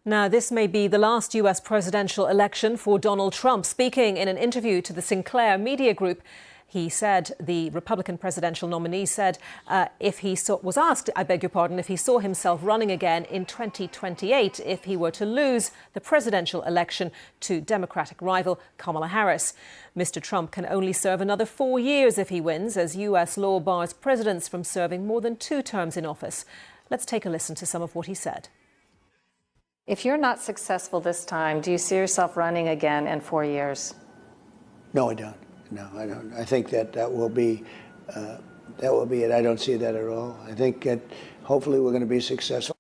Now, this may be the last U.S. presidential election for Donald Trump. Speaking in an interview to the Sinclair Media Group, he said, the Republican presidential nominee said, if he was asked, if he saw himself running again in 2028 if he were to lose the presidential election to Democratic rival Kamala Harris. Mr. Trump can only serve another 4 years if he wins, as U.S. law bars presidents from serving more than 2 terms in office. Let's take a listen to some of what he said. If you're not successful this time, do you see yourself running again in 4 years? No, I don't. No, I don't. I think that will be it. I don't see that at all. I think that hopefully we're going to be successful.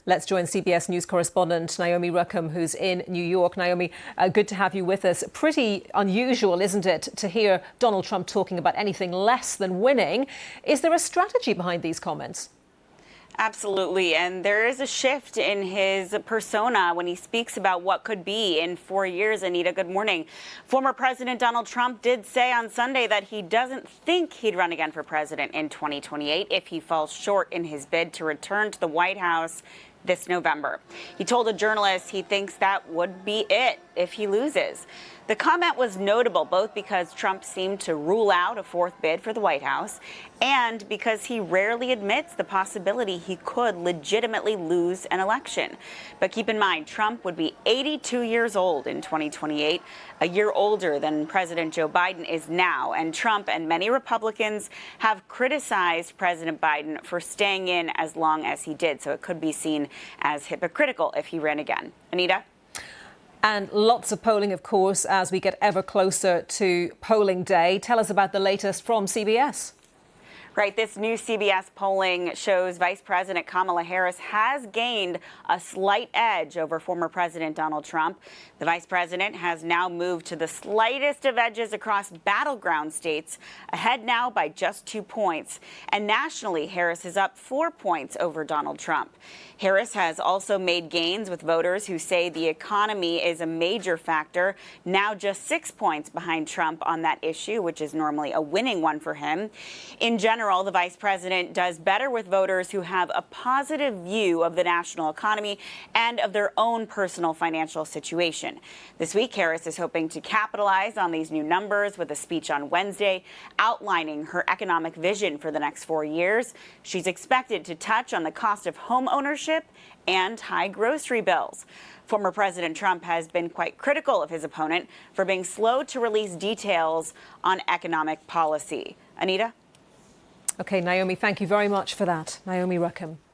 Let's join CBS News correspondent Naomi Ruckham, who's in New York. Naomi, good to have you with us. Pretty unusual, isn't it, to hear Donald Trump talking about anything less than winning. Is there a strategy behind these comments? Absolutely. And there is a shift in his persona when he speaks about what could be in 4 years. Anita, good morning. Former President Donald Trump did say on Sunday that he doesn't think he'd run again for president in 2028 if he falls short in his bid to return to the White House this November. He told a journalist he thinks that would be it if he loses. The comment was notable both because Trump seemed to rule out a 4th bid for the White House and because he rarely admits the possibility he could legitimately lose an election. But keep in mind, Trump would be 82 years old in 2028, a year older than President Joe Biden is now. And Trump and many Republicans have criticized President Biden for staying in as long as he did. So it could be seen as hypocritical if he ran again. Anita? And lots of polling, of course, as we get ever closer to polling day. Tell us about the latest from CBS. Right. This new CBS polling shows Vice President Kamala Harris has gained a slight edge over former President Donald Trump. The vice president has now moved to the slightest of edges across battleground states, ahead now by just 2 points. And nationally, Harris is up 4 points over Donald Trump. Harris has also made gains with voters who say the economy is a major factor, now just 6 points behind Trump on that issue, which is normally a winning one for him. In general, the vice president does better with voters who have a positive view of the national economy and of their own personal financial situation. This week, Harris is hoping to capitalize on these new numbers with a speech on Wednesday outlining her economic vision for the next 4 years. She's expected to touch on the cost of home ownership and high grocery bills. Former President Trump has been quite critical of his opponent for being slow to release details on economic policy. Anita? OK, Naomi, thank you very much for that. Naomi Ruckham.